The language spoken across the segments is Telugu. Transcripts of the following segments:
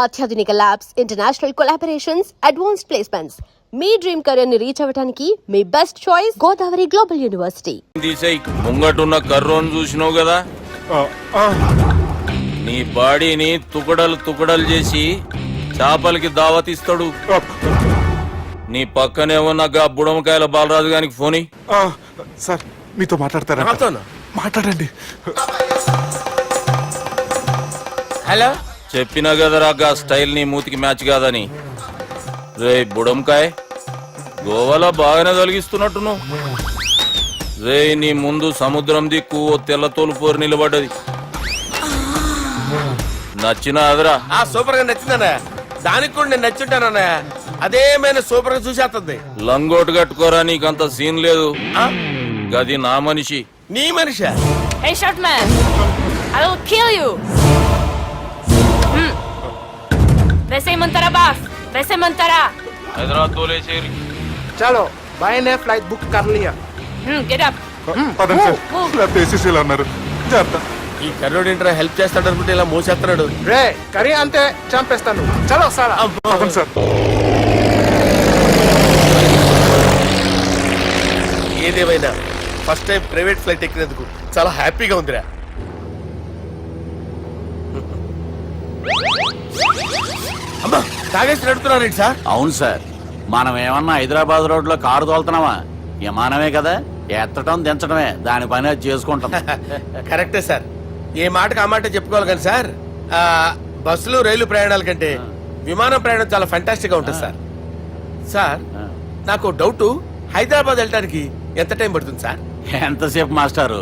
అత్యాధునిక labs, international collaborations, advanced placements. మీ డ్రీమ్ కెరీర్ ని రీచ్ అవ్వడానికి మీ best choice Godavari global university. ముంగటున్న కర్రోని చూసినావు కదా, నీ బాడీని తుకడలు చేసి చేపలకి దావతిస్తాడు. నీ పక్కనే ఉన్న బుడమకాయల బాలరాజు గారికి ఫోన్. సార్ మీతో మాట్లాడతారా? మాట్లాడండి. హలో, చెప్పినా కదరా గా స్టైల్ నీ మూతికి మ్యాచ్ కాదని. రే బుడంకాయ్, గోవాలో బాగానే తొలగిస్తున్నట్టు నువ్వు. రే నీ ముందు సముద్రం దిక్కు ఓ తెల్ల తోలుపోరు నిలబడ్డది. నచ్చినా అదరా? సూపర్ గా నచ్చిందన్నా. దానికి కూడా నేను నచ్చుంటానన్నా. అదేమైనా సూపర్ గా చూసేస్తుంది. లంగోటు కట్టుకోరా, నీకంత సీన్ లేదు. గది నా మనిషి. నీ Manisha? Hey, short man! I will kill you! वैसे ही मंतरा बास, वैसे मंतरा. हैदराबाद तोले शेरी. चलो, भाई ने फ्लाइट बुक कर लिया. Get up. పదండి సార్, లేకపోతే ఏసీసీలో ఉన్నారు. జాగ్రత్త. ఈ కర్రోడు ఏంట్రా హెల్ప్ చేస్తాడు అనుకుంటే ఇలా మోసేస్తున్నాడు. రే కరీ అంతే చంపేస్తాను. చలో సార్. పదండి సార్. ఏదేమైనా ఫస్ట్ టైం ప్రైవేట్ ఫ్లైట్ ఎక్కినందుకు చాలా హ్యాపీగా ఉందిరా. అమ్మా, తాగేసి నడుపుతున్నారేంటి సార్? అవును సార్, మనం ఏమన్నా హైదరాబాద్ రోడ్ లో కారు తోలుతున్నామా? విమానమే కదా, ఎత్తడం దించడమే దాని పని అది చేసుకుంటాం. కరెక్టే సార్, ఏ మాటకు ఆ మాట చెప్పుకోవాలి కానీ సార్, బస్సులు రైలు ప్రయాణాల కంటే విమానం ప్రయాణం చాలా ఫంటాస్టిక్ గా ఉంటుంది సార్. సార్ నాకు డౌట్, హైదరాబాద్ వెళ్ళడానికి ఎంత టైం పడుతుంది సార్? ఎంతసేపు మాస్టారు,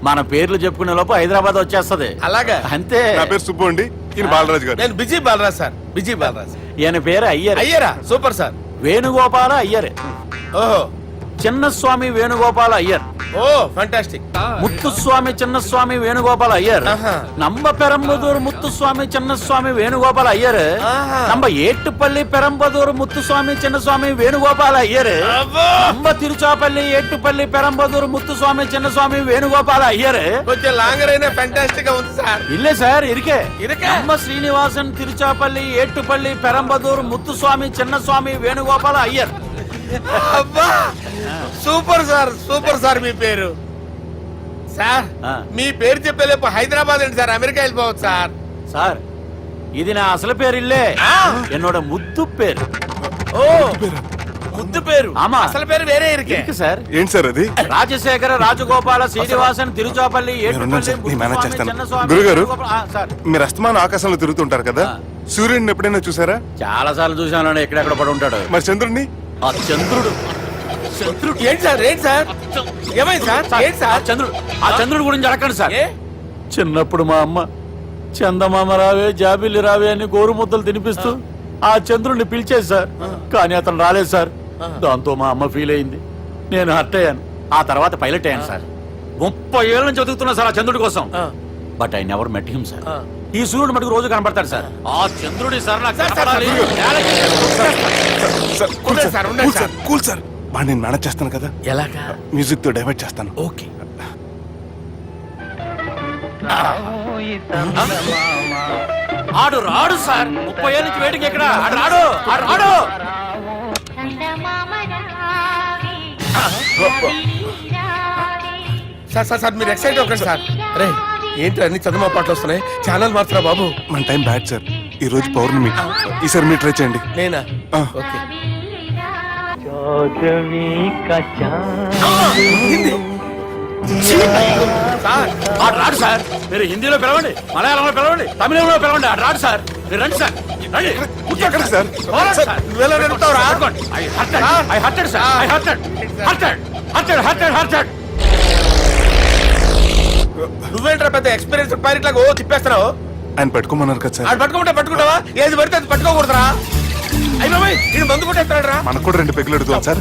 మన పేర్లు చెప్పుకునే లోపు హైదరాబాద్ వచ్చేస్తది. అలాగా? అంతే. నా పేరు సుబ్బు అండి, ఈయన బాలరాజు గారు. నేను busy Balraj sir. Busy Balraj. ఈయన పేరు అయ్యర్. అయ్యరా? Super sir. వేణుగోపాల అయ్యర్. ఓహో, చిన్నస్వామి వేణుగోపాల అయ్యర్. Oh fantastic. ముత్తుస్వామి చిన్నస్వామి వేణుగోపాల అయ్యర్. நம்ம பெரம்பதூர் முத்துசுவாமி சின்னசுவாமி வேணுகோபால ஐயர். நம்ம ஏட்டுப்பள்ளி பெரம்பதூர் முத்துசுவாமி சின்னசுவாமி வேணுகோபால ஐயர். நம்ம తిరుచాపల్లి ఏట్టుపల్లి పెరంబదూర్ ముత్తుస్వామి చిన్నస్వామి వేణుగోపాల అయ్యర్. కొంచెం లాంగర్ అయినా ఫంటాస్టిక్ గా ఉంది సార్. ఇల్లే సార్ ఇరికే. ఇరికే. நம்ம శ్రీనివాసన్ తిరుచాపల్లి ఏట్టుపల్లి పెరంబదూర్ ముత్తుస్వామి చిన్నస్వామి వేణుగోపాల అయ్యర్. అబ్బా, సూపర్ సార్, సూపర్ సార్. మీ పేరు సార్, మీ పేరు చెప్పేలేపు హైదరాబాద్ అండి సార్, అమెరికా వెళ్ళిపోవచ్చు సార్. సార్ ఇది నా అసలు పేరు ఇల్లే, ఎన్నోడ ముద్దు పేరు. ఓ ముద్దు పేరు? ఆమా, అసలు పేరు వేరే ఇరికే సార్. ఏంటి సార్ అది? రాజశేఖర రాజగోపాల శ్రీనివాసన్ తిరుచాపల్లి గురుగారు, మీరు అస్తమానం ఆకాశంలో తిరుగుతుంటారు కదా, సూర్యుడిని ఎప్పుడైనా చూసారా? చాలా సార్లు చూసాను, ఎక్కడెక్కడ పడి ఉంటాడు. మరి చంద్రుడిని? ఆ చంద్రుడు. ఏంటి సార్? ఏంటి సార్? ఏమైంది సార్? ఏంటి సార్? చంద్రుడు. ఆ చంద్రుడు గురించి అడగండి సార్. చిన్నప్పుడు మా అమ్మ చందమామ రావే జాబిల్లి రావే అని గోరు ముద్దలు తినిపిస్తూ ఆ చంద్రుడిని పిలిచేది సార్, కానీ అతను రాలేదు సార్. దాంతో మా అమ్మ ఫీల్ అయింది, నేను హర్ట్ అయ్యాను. ఆ తర్వాత పైలట్ అయ్యాను సార్. 30 ఏళ్ళ నుంచి చదువుతున్నా సార్ ఆ చంద్రుడి కోసం. But I never met him sir. ఈ సూర్యుడు మటుకు రోజు కనబడతాడు సార్. ఆ చంద్రుడి సార్ నాకు కూల్ సార్. బాగా నేను మేనేజ్ చేస్తాను కదా. ఎలాగా? మ్యూజిక్ తో డైవర్ట్ చేస్తాను. ఓకే. ఆడు రాడు సార్, 30 ఏళ్ళ నుంచి వేటికి ఎక్కడ ఆడు రాడు. ఆడు రాడు. సార్ సార్ సార్, మీరు ఎక్సైట్ అవ్వకండి సార్. అరే ఏంటి అన్ని చదువు పాటలు వస్తున్నాయి, ఛానల్ మారుతున్నా బాబు. మన టైం బ్యాడ్ సార్, ఈ రోజు పౌర్ణమి. ఈసారి మీరు ట్రై చేయండి. నేనా? ఓకే. ఆడు రాడు సార్. మీరు హిందీలో పిలవండి, మలయాళంలో పిలవండి, తమిళంలో పిలవండి, ఆడు రాడు సార్. మీరు రండి సార్, రండి. ఎక్కడ సార్? నువ్వేంట్రా పెద్ద ఎక్స్పీరియన్స్ పైరెట్ లాగా ఓ తిప్పేస్తున్నావు? ఆయన పట్టుకోమన్నారు కదా సార్. ఆడు పట్టుకుంటావా? ఏది పడితే అది పట్టుకోకూడదురా. అయ్యి బాబాయ్, ఇది మందు కొట్టేస్తాడు రా. మనకు కూడా 2 పెగ్గులు అడుగుతాం సార్.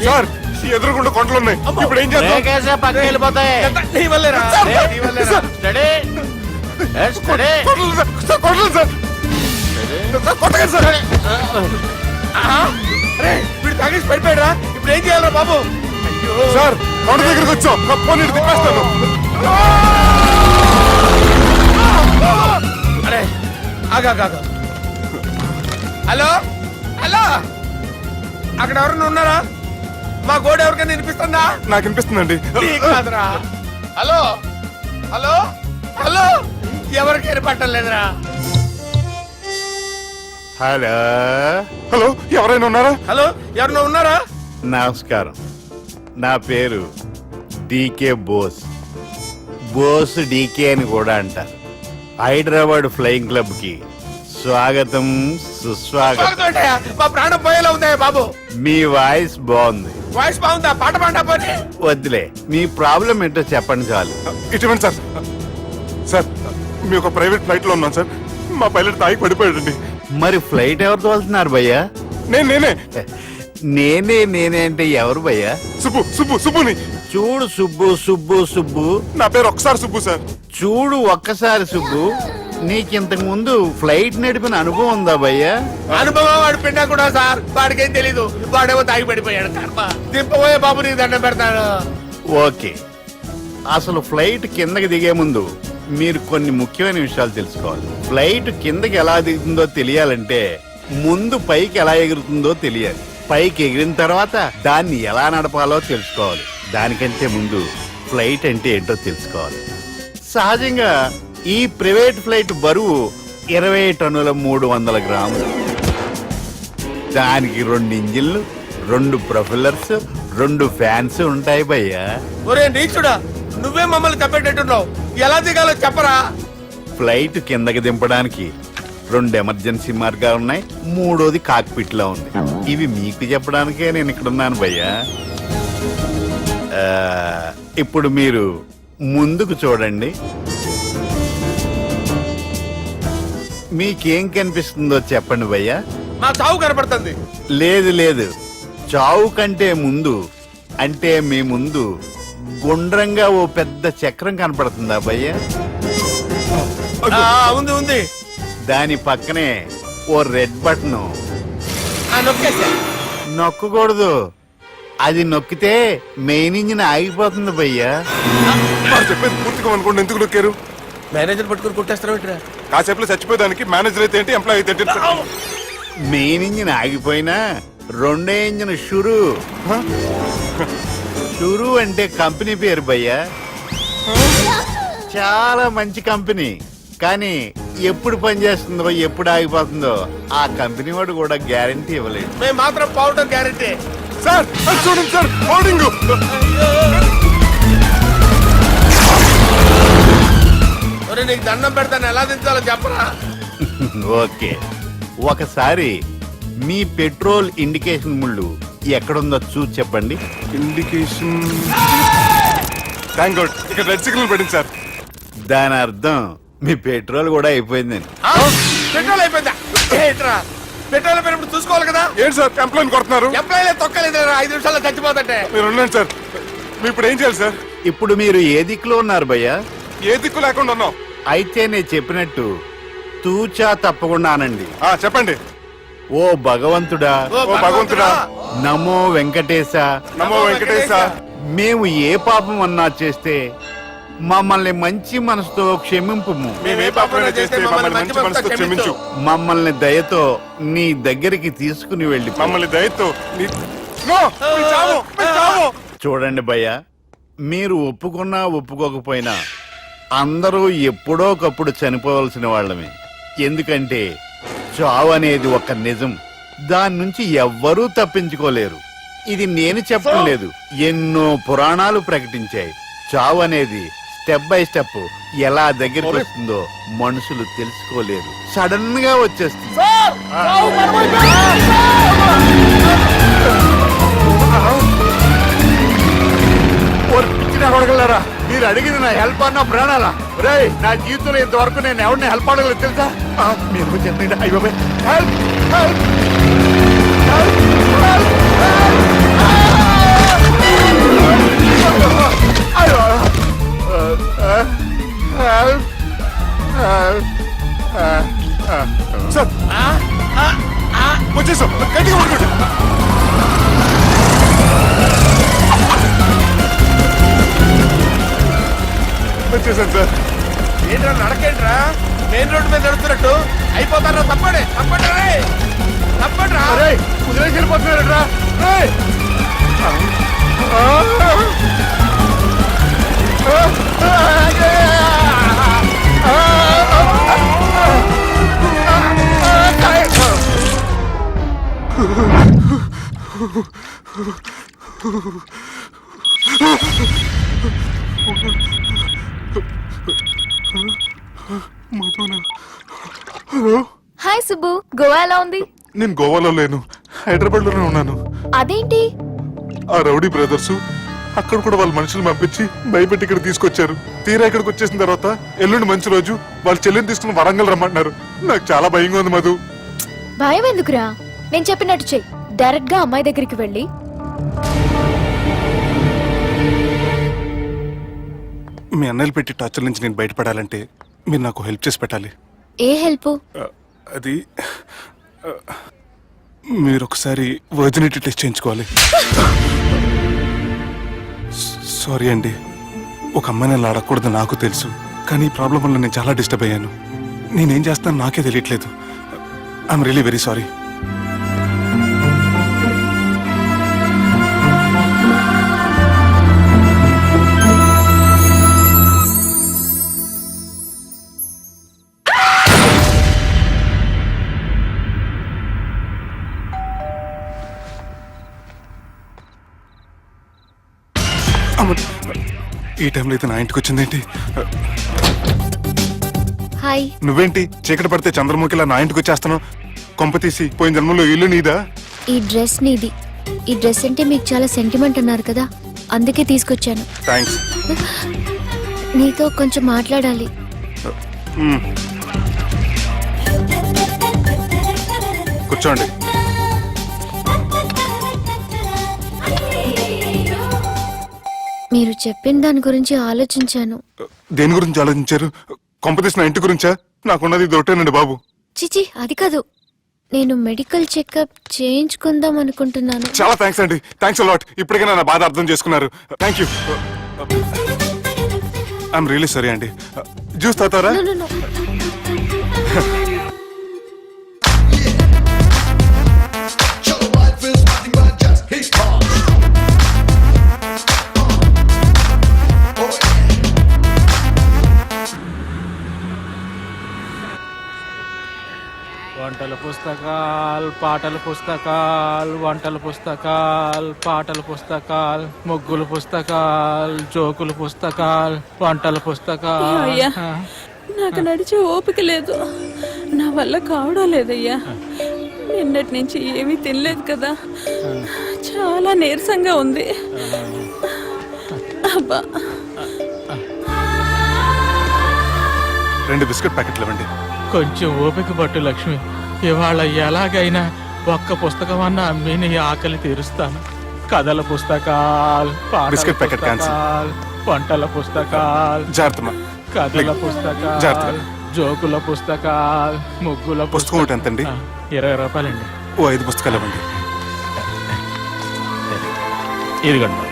సార్ ఎదురుకుండా కొండలు ఉన్నాయి, ఇప్పుడు ఏం చేస్తాం? పక్కకి వెళ్ళిపోతాయి. నీ వల్లేరా? వీడు తాగేసి పడిపోయాడు రా. ఇప్పుడు ఏం చేయాలరా బాబు? సార్ కొండ దగ్గరికి వచ్చాం, తిప్పేస్తాను. ఆగా. హలో హలో, అక్కడ ఎవరన్నా ఉన్నారా? మా గోడ ఎవరికైనా వినిపిస్తుందా? నాకు వినిపిస్తుందండి. నీకు కాదురా. హలో హలో హలో, ఎవరికి ఏర్పట్టలేదురా. హలో హలో, ఎవరైనా ఉన్నారా? హలో, ఎవరన్నా ఉన్నారా? నమస్కారం, నా పేరు డీకే బోస్. బోస్ డీకే అని కూడా అంటారు. హైదరాబాద్ ఫ్లయింగ్ క్లబ్ కి స్వాగతం, సుస్వాగతం. బాగుందయ్యా, మా ప్రాణం పోయేలా ఉందయ్యా బాబు. మీ వాయిస్ బాగుంది. వాయిస్ బాగుందా? పాట పాడా పోనీ. వద్దులే, మీ ప్రాబ్లం ఏంటో చెప్పండి చాలు. ఇటువంటి సార్, సార్ మీ ఒక ప్రైవేట్ ఫ్లైట్ లో ఉన్నాం సార్. మా పైలట్ తాగి పడిపోయాడండి. మరి ఫ్లైట్ ఎవరు తోలుతున్నారు భయ్యా? నేనే నేనే అంటే ఎవరు భయ్యా? సుబ్బుని. చూడు సుబ్బు సుబ్బు సుబ్బు, నా పేరు ఒకసారి సుబ్బు సార్. చూడు ఒక్కసారి సుబ్బు, నీకింతకు ముందు ఫ్లైట్ నడిపిన అనుభవం ఉందా భయ్యా? అనుభవం వాడు పిండా కూడా సార్, వాడికేం తెలీదు. వాడేమో తాగి పడిపోయాడు. కర్మ. దింపబోయే బాబు నీకు దండం పెడతాడు. ఓకే, అసలు ఫ్లైట్ కిందకి దిగే ముందు మీరు కొన్ని ముఖ్యమైన విషయాలు తెలుసుకోవాలి. ఫ్లైట్ కిందకి ఎలా దిగుతుందో తెలియాలంటే ముందు పైకి ఎలా ఎగురుతుందో తెలియాలి. పైకి ఎగిరిన తర్వాత దాన్ని ఎలా నడపాలో తెలుసుకోవాలి. దానికంటే ముందు ఫ్లైట్ అంటే ఏంటో తెలుసుకోవాలి. సహజంగా ఈ ప్రైవేట్ ఫ్లైట్ బరువు 20 టన్నుల 300 గ్రాములు. దానికి 2 ఇంజిన్లు, 2 ప్రొఫెల్లర్స్, 2 ఫ్యాన్స్ ఉంటాయి భయ్యా. ఒరే నీచుడా, నువ్వే మమ్మల్ని తప్పేటట్టున్నావు. ఎలా దిగాలో చెప్పరా? ఫ్లైట్ కిందకి దింపడానికి 2 ఎమర్జెన్సీ మార్గాలు ఉన్నాయి. 3వది కాక్పిట్ లో ఉంది. ఇవి మీకు చెప్పడానికే నేను ఇక్కడ ఉన్నాను భయ్యా. ఇప్పుడు మీరు ముందుకు చూడండి. మీకేం కనిపిస్తుందో చెప్పండి భయ్యా. మా చావు కనపడుతుంది. లేదు, చావు కంటే ముందు అంటే మీ ముందు గుండ్రంగా ఓ పెద్ద చక్రం కనపడుతుందా భయ్యా? ఉంది. దాని పక్కనే ఓ రెడ్ బటన్. నొక్కేసా. నొక్కకూడదు, అది నొక్కితే మెయిన్ ఇంజిన్ ఆగిపోతుంది భయ్యా. వాడు చెప్పేది పూర్తిగా అనుకోండి. ఎందుకు నొక్కారు? మేనేజర్ పట్టుకుని కుట్టేస్తారా? కాసేపులో చచ్చిపోయేదానికి మేనేజర్ అయితే ఏంటి, ఎంప్లాయ్ అయితే ఏంటి? మెయిన్ ఇంజిన్ ఆగిపోయినా 2వ ఇంజిన్ షురు. షురు అంటే కంపెనీ పేరు భయ్యా. చాలా మంచి కంపెనీ, కానీ ఎప్పుడు పనిచేస్తుందో ఎప్పుడు ఆగిపోతుందో ఆ కంపెనీ వాడు కూడా గ్యారంటీ ఇవ్వలేదు. మేము మాత్రం పౌడర్ గ్యారెంటీ. సార్ అది చూడండి సార్, హోర్డింగ్. ఒరే నీకు దండం పెడతాను, ఎలా దించాలో చెప్పరా? ఓకే, ఒకసారి మీ పెట్రోల్ ఇండికేషన్ ముళ్ళు ఎక్కడుందో చూసి చెప్పండి. ఇండికేషన్. థ్యాంక్ గాడ్, ఇక్కడ రెడ్ సిగ్నల్ పడింది సార్. దాని అర్థం మీ పెట్రోల్ కూడా అయిపోయిందని. పెట్రోల్ అయిపోయిందా? ఏంట్రా, పెట్రోల్ అయిపోయినప్పుడు చూసుకోవాలి కదా. ఏంటి సార్ కంప్లైంట్ కొడుతున్నారు? ఎంప్లాయీలే తొక్కలేదు. 5 నిమిషాల్లో చచ్చిపోతుంటే. మీరు ఉండండి సార్. మీరు ఇప్పుడు ఏం చేయాలి సార్? ఇప్పుడు మీరు ఏ దిక్కులో ఉన్నారు భయ్యా? ఏ దిక్కు లేకుండా ఉన్నాం. అయితే నేను చెప్పినట్టు తూచా తప్పకుండా అనండి. చెప్పండి. ఓ భగవంతుడా, ఓ భగవంతుడా, నమో వెంకటేశ, నమో వెంకటేశ. మేము ఏ పాపం అన్నా చేస్తే మమ్మల్ని మంచి మనసుతో క్షమింపు. మేమే పాపమైనా చేస్తే మమ్మల్ని మంచి మనసుతో క్షమించు. మమ్మల్ని దయతో నీ దగ్గరికి తీసుకుని వెళ్ళి మమ్మల్ని దయతో నో, మీ చావు, మీ చావు. చూడండి భయ్యా, మీరు ఒప్పుకున్నా ఒప్పుకోకపోయినా అందరూ ఎప్పుడో ఒకప్పుడు చనిపోవలసిన వాళ్ళమే. ఎందుకంటే చావు అనేది ఒక నిజం, దాని నుంచి ఎవ్వరూ తప్పించుకోలేరు. ఇది నేను చెప్పడం లేదు, ఎన్నో పురాణాలు ప్రకటించాయి. చావు అనేది స్టెప్ బై స్టెప్ ఎలా దగ్గరికి వస్తుందో మనుషులు తెలుసుకోలేరు, సడన్ గా వచ్చేస్తుంది. అడగలరా, మీరు అడిగింది నా హెల్ప్ అన్న ప్రాణాలా? రే, నా జీవితంలో ఇంతవరకు నేను ఎవరిని హెల్ప్ అడగలేదు తెలుసా? మీరు చెప్పండి. అయ్యో హెల్ప్, హెల్ప్, సార్ వచ్చేసాం, గట్టిగా పట్టుకోండి. వచ్చేసాను సార్. ఏంట్రా నడకేంట్రా? మెయిన్ రోడ్ మీద నడుస్తున్నట్టు అయిపోతారా? తప్పండి తప్పండి రే, తప్పండి రా. కుదిరేసి వెళ్ళిపోతున్నాడు రా. హాయ్ సుబ్బు, గోవా ఎలా ఉంది? నేను గోవాలో లేను, హైదరాబాద్ లోనే ఉన్నాను. అదేంటి? ఆ రౌడీ బ్రదర్స్ అక్కడ కూడా వాళ్ళ మనుషులు పంపించి భయపెట్టి ఇక్కడ తీసుకొచ్చారు. తీరా ఇక్కడికి వచ్చేసిన తర్వాత ఎల్లుండి మంచి రోజు వాళ్ళ చెల్లిని తీసుకుని వరంగల్ రమ్మంటున్నారు. నాకు చాలా భయంగా ఉంది మధు. భయం ఎందుకురా? నేను చెప్పినట్టు చెయ్యి. డైరెక్ట్ గా అమ్మాయి దగ్గరికి వెళ్ళి మీ అన్నయ్యలు పెట్టి టార్చర్ నుంచి నేను బయటపడాలంటే మీరు నాకు హెల్ప్ చేసి పెట్టాలి. ఏ హెల్ప్? అది మీరు ఒకసారి వర్జినిటీ టెస్ట్ చేయించుకోవాలి. సారీ అండి, ఒక అమ్మాయిని అలా అడగకూడదు నాకు తెలుసు, కానీ ఈ ప్రాబ్లం వల్ల నేను చాలా డిస్టర్బ్ అయ్యాను. నేనేం చేస్తాను నాకే తెలియట్లేదు. I'm really very sorry. ఈ టైంలో అయితే నా ఇంటికి వచ్చిందేంటి? హాయ్. నువ్వేంటి చీకటి పడితే చంద్రముఖిలా నా ఇంటికి వచ్చేస్తాను? కొంప తీసి పోయిన జన్మలో ఇల్లు నీదా? ఈ డ్రెస్ నీది. ఈ డ్రెస్ అంటే మీకు చాలా సెంటిమెంట్ అన్నారు కదా, అందుకే తీసుకొచ్చాను. థ్యాంక్స్. నీతో కొంచెం మాట్లాడాలి. కూర్చోండి. మీరు చెప్పిన దాని గురించి ఆలోచించాను. దేని గురించి ఆలోచించారు? కొంపతీసి నా ఇంటి గురించా? నాకున్నది దొరటేనండి బాబు. చిచి, అది కాదు. నేను మెడికల్ చెకప్ చేయించుకుందాం అనుకుంటున్నాను. చాలా థ్యాంక్స్ అండి, థ్యాంక్స్ అలాట్. ఇప్పటికైనా నా బాధ అర్థం చేసుకున్నారు. Thank you. I'm really sorry అండి. జ్యూస్ తాతారా? No, no, no. వంటల పుస్తకాలు, పాటల పుస్తకాలు, వంటల పుస్తకాలు, పాటల పుస్తకాలు, ముగ్గుల పుస్తకాలు, జోకుల పుస్తకాలు, వంటల పుస్తకాలు. అయ్యా, నాకు నడిచే ఓపిక లేదు, నా వల్ల కావడం లేదయ్యా. నిన్నటి నుంచి ఏమీ తినలేదు కదా, చాలా నీరసంగా ఉంది. అబ్బా, 2 బిస్కెట్ ప్యాకెట్లు ఇవ్వండి. కొంచెం ఓపిక పట్టు లక్ష్మి. ఇవాళ ఎలాగైనా ఒక్క పుస్తకం అన్నా అమ్మి నీ ఆకలి తీరుస్తాను. కథల పుస్తకాలు, బిస్కెట్ ప్యాకెట్ క్యాన్సిల్. వంటల పుస్తకాలు, జాగ్రత్త. కథల పుస్తకాలు, జాగ్రత్త. జోకుల పుస్తకాలు, ముగ్గుల పుస్తకం ఒకటి ఎంతండి? 20 రూపాయలండి. ఓ 5 పుస్తకాలు ఇవ్వండి. ఇదిగండి.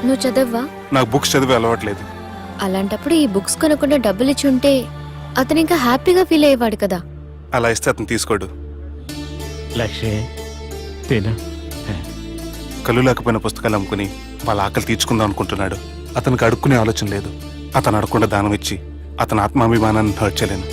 నువ్వు చదవ్వా? నాకు బుక్స్ చదివే అలవాట్లేదు. అలాంటప్పుడు ఈ బుక్స్ కొనకుండా డబ్బులు ఇచ్చి ఉంటే అతను ఇంకా హ్యాపీగా ఫీల్ అయ్యేవాడు కదా. అలా ఇస్తే అతను తీసుకోడు. లక్ష్మి తిను. కళ్ళు లేకపోయిన పుస్తకాలు అమ్ముకుని వాళ్ళ ఆకలి తీర్చుకుందాం అనుకుంటున్నాడు. అతనికి అడుక్కునే ఆలోచన లేదు. అతను అడగకుండా దానం ఇచ్చి అతని ఆత్మాభిమానాన్ని హర్ట్ చేయలేను.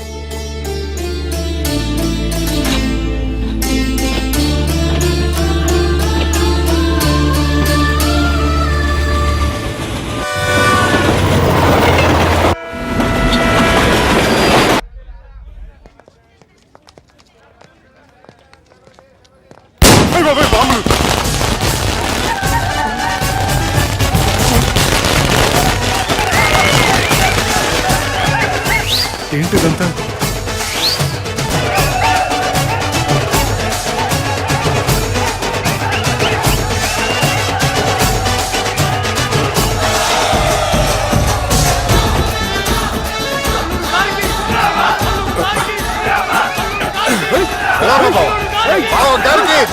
ఏంటిదంతా?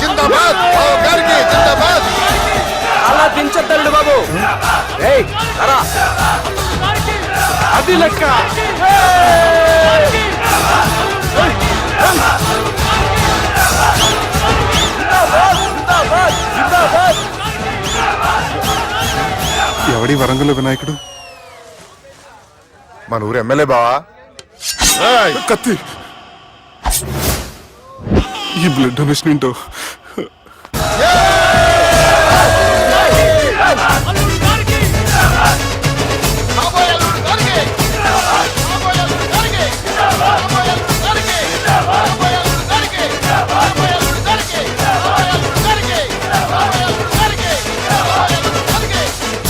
జిందాబాద్, జిందాబాద్. దించొద్దలుడు బాబు. ఏయ్, రా. అది లెక్క. ఎవడి వరంగల్ వినాయకుడు? మన ఊరు ఎమ్మెల్యే బావా. కత్తి. ఈ బ్లడ్ డొనేషన్ ఏంటో.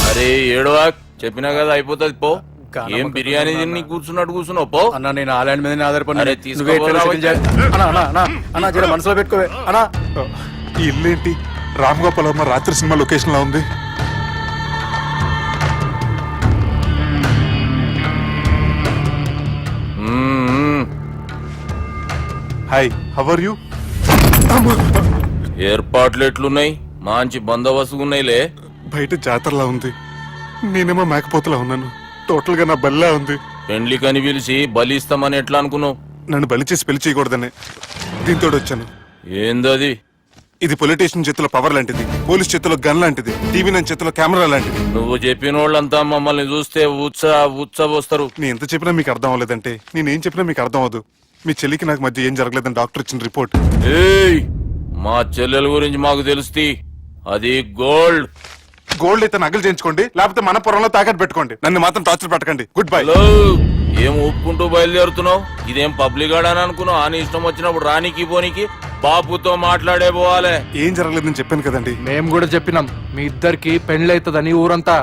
అరే ఏడవా, చెప్పినా కదా అయిపోతుంది పో. ఏం బిర్యానీ తిని కూర్చున్నట్టు కూర్చున్నావు పో. అన్న నేను ఆ ల్యాండ్ మీద ఆధారపడి అరే, తీసుకోపోరా వచ్చే. జర మనసులో పెట్టుకోవే అన్నా. ఈ ఇల్లేంటి రామ్ గోపాల్ వర్మ రాత్రి సినిమా లొకేషన్ లా ఉంది. Hi, how are you? ఏర్పాట్లు ఎట్లున్నాయి? మంచి బందోబస్తుగా ఉన్నాయిలే. బయట జాతరలా ఉంది, నేనేమో మేకపోతలా ఉన్నాను. టోటల్ గా నా బల్లా ఉంది. పెండ్లి కని పిలిచి బలి ఇస్తామని ఎట్లా అనుకున్నావు? నన్ను బలి చేసి పెళ్లి చేయకూడదని దీంతో వచ్చాను. ఏందది? ఇది పొలిటీషియన్ చేతిలో పవర్ లాంటిది, పోలీస్ చేతిలో గన్ లాంటిది, టీవీ నైన్ చేతిలో కెమెరా లాంటిది. నువ్వు చెప్పిన వాళ్ళంతా మమ్మల్ని చూస్తే ఉత్సవస్తారు. నేను ఎంత చెప్పినా మీకు అర్థం అవ్వలేదంటే నేనేం చెప్పినా మీకు అర్థం అవ్వదు. మీ చెల్లికి నాకు మధ్య ఏం జరగలేదని డాక్టర్ ఇచ్చిన రిపోర్ట్. ఏయ్, మా చెల్లెల గురించి మాకు తెలుస్తుంది. అది గోల్డ్. గోల్డ్ అయితే నగలు చేయించుకోండి, లేకపోతే మన పొలంలో తాకట్టు పెట్టుకోండి. నన్ను మాత్రం టార్చర్ పెట్టకండి. Good bye. హలో, ఏం ఒప్పుకుంటూ బయలుదేరుతున్నావు? ఇదేం పబ్లిక్ గార్డెన్ అనుకున్నావు? అని ఇష్టం వచ్చినప్పుడు రానికి పోనీకి బాపుతో మాట్లాడే పోవాలే. ఏం జరగలేదని చెప్పాను కదండి. మేము కూడా చెప్పినాం మీ ఇద్దరికి పెళ్ళైతుందని ఊరంతా.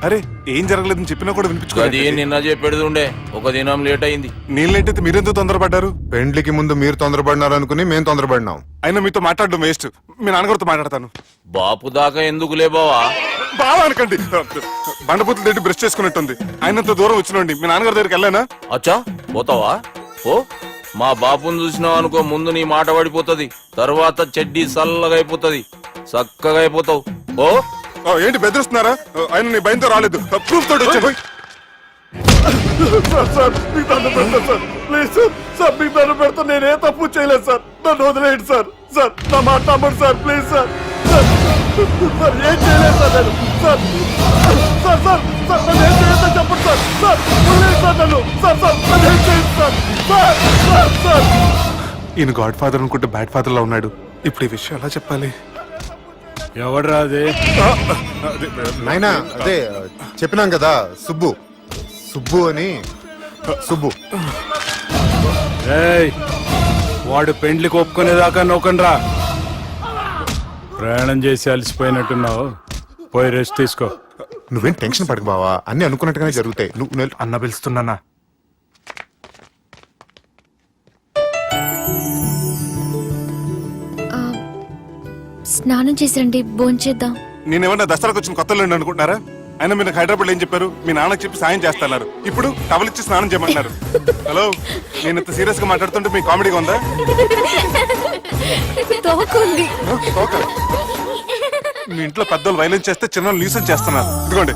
అరే ఏం జరగలేదని చెప్పినా కూడా అది వినిపించుకోండి. నిన్న చెప్పేది ఉండే, ఒక దినం లేట్ అయింది. నేను లేట్ అయితే మీరెందుకు తొందరపడ్డారు? పెండ్లికి ముందు మీరు తొందరపడినారు అనుకుని మేము తొందరపడినాం. అయినా మీతో మాట్లాడడం వేస్ట్. మీ నాన్నగారితో మాట్లాడతాను. బాపు దాకా ఎందుకులే బావా? బాగా అనకండి. బండపూతులు తింటే బ్రష్ చేసుకున్నట్టుంది. ఆయనంత దూరం వచ్చినండి. మీ నాన్నగారి దగ్గరికి వెళ్ళానా? అచ్చా, పోతావా? ఓ, మా బాపుని చూసినావు అనుకో, ముందు నీ మాట పడిపోతుంది, తర్వాత చెడ్డీ చల్లగా అయిపోతుంది, చక్కగా అయిపోతావు. ఓ, ఏంటి బెదిరిస్తున్నారా? ఆయన నీ భయంతో రాలేదు, ప్రూఫ్ తోటి వచ్చాను. పెడతా, నేనే తప్పు చేయలేదు సార్. నన్ను వదిలేయండి సార్. సార్ నా మాట నమ్మండి సార్, ప్లీజ్ సార్. సార్ ఏం చేయలేదు సార్ నేను. సార్ సార్ సార్ సార్ నన్ను ఏం చేయొద్దో చెప్పండి సార్. సార్ వదిలేయండి సార్ నన్ను. సార్ సార్ నన్ను ఏం చేయండి సార్. Sir sir sir. ఈయన గాడ్ ఫాదర్ అనుకుంటే బ్యాడ్ ఫాదర్ లా ఉన్నాడు. ఇప్పుడు ఈ విషయం ఎలా చెప్పాలి? ఎవడరా అది? నాయనా అదే చెప్పినాం కదా, సుబ్బు. సుబ్బు అని. సుబ్బు. ఏయ్, వాడు పెండ్లికి ఒప్పుకునేదాకా నోకండ్రా. ప్రయాణం చేసి అలసిపోయినట్టున్నావు, పోయి రెస్ట్ తీసుకో. నువ్వేం టెన్షన్ పడకు బావా, అన్ని అనుకున్నట్టుగానే జరుగుతాయి. నువ్వు అన్న పిలుస్తున్నానా? స్నానం చేసిరండి, భోంచేద్దాం. నేనేమన్నా దసరాకు వచ్చిన కొత్తలో అనుకుంటున్నారా? అయినా మీరు నాకు హైదరాబాద్ ఏం చెప్పారు? మీ నాన్నకి చెప్పి సాయం చేస్తున్నారు. ఇప్పుడు టవల్ ఇచ్చి స్నానం చేయమంటున్నారు. హలో, నేను ఇంత సీరియస్ గా మాట్లాడుతుంటే మీ కామెడీగా ఉందా? తోకుంది. ఓకే. మీ ఇంట్లో పెద్దోళ్ళు వైలెన్స్ చేస్తే చిన్న న్యూసెన్స్ చేస్తున్నారు. ఇదిగోండి.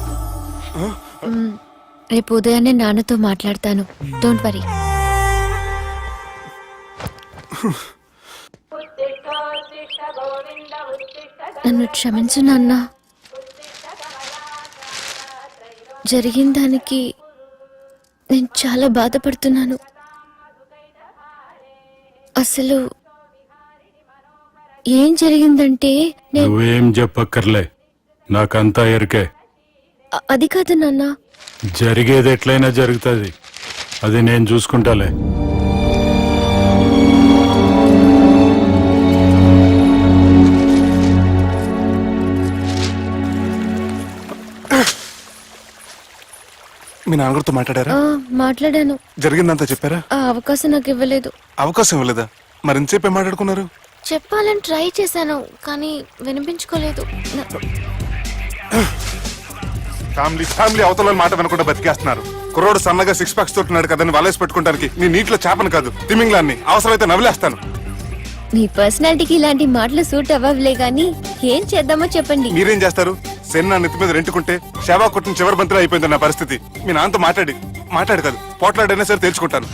రేపు ఉదయాన్నే నాన్నతో మాట్లాడతాను, డోంట్ వరీ. నన్ను క్షమించు నాన్న. జరిగిన దానికి నేను చాలా బాధపడుతున్నాను. అసలు ఏం జరిగిందంటే నువ్వేం చెప్పక్కర్లే, నాకంతా ఎరికే. అది కాదు నాన్న. జరిగేది ఎట్లయినా జరుగుతుంది, అది నేను చూసుకుంటాలే. మీ నాన్నగారితో మాట్లాడారా? మాట్లాడాను. జరిగిందంతా చెప్పారా? ఆ అవకాశం నాకు ఇవ్వలేదు. అవకాశం ఇవ్వలేదా? మరి ఎంతసేపు మాట్లాడుకున్నారు? చెప్పాలని ట్రై చేశాను, కానీ వినిపించుకోలేదు. ఫ్యామిలీ అవతల మాట వినకుండా బతికేస్తున్నారు. కుర్రోడు సన్నగా 6 ప్యాక్స్ తోటున్నాడు కదని వలేసి పెట్టుకుంటానికి నీ నీటిలో చేపను కాదు తిమింగ్లాన్ని అవసరమైతే నవ్వులేస్తాను. మీ పర్సనాలిటీకి ఇలాంటి మాటలు సూట్ అవ్వలే గాని ఏం చేద్దామో చెప్పండి. మీరేం చేస్తారు? సెన్ నా నెత్తి మీద రెంటుకుంటే శవా కొట్టిన చివరి బంతిలో అయిపోయింది నా పరిస్థితి. మీ నాన్నతో మాట్లాడి కాదు పోట్లాడైనా సరే తెలుసుకుంటాను.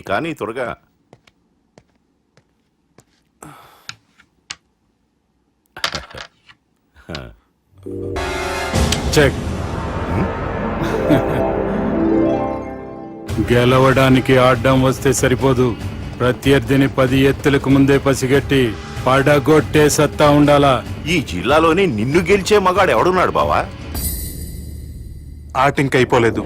కానీ త్వరగా చెక్. గెలవడానికి ఆడ్డం వస్తే సరిపోదు, ప్రత్యర్థిని 10 ఎత్తులకు ముందే పసిగట్టి పడగొట్టే సత్తా ఉండాలా. ఈ జిల్లాలోనే నిన్ను గెలిచే మగాడు ఎవడున్నాడు బావా? ఆట ఇంక అయిపోలేదు.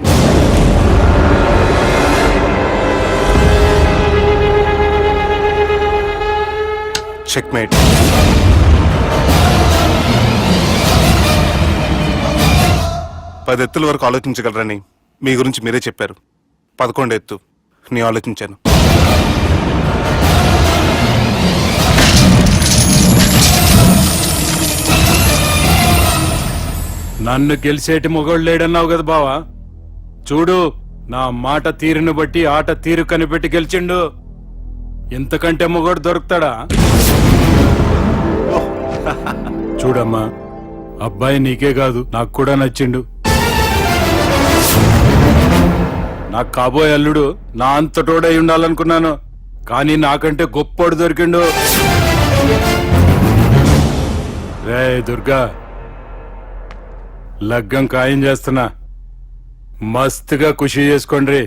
చెక్మేట్. పది ఎత్తుల వరకు ఆలోచించగలరని మీ గురించి మీరే చెప్పారు. 11 ఎత్తు నేను ఆలోచించాను. నన్ను గెలిచేటి మొగోడు లేడన్నావు కదా బావా, చూడు నా మాట తీరును బట్టి ఆట తీరు కనిపెట్టి గెలిచిండు. ఇంతకంటే మొగోడు దొరుకుతాడా? చూడమ్మా, అబ్బాయి నీకే కాదు నాకు కూడా నచ్చిండు. నాకు కాబోయే అల్లుడు నా అంతటోడై ఉండాలనుకున్నాను, కానీ నాకంటే గొప్పోడు దొరికిండు. రే దుర్గా, లగ్గం ఖాయం చేస్తున్నా, మస్తుగా ఖుషి చేసుకోండి.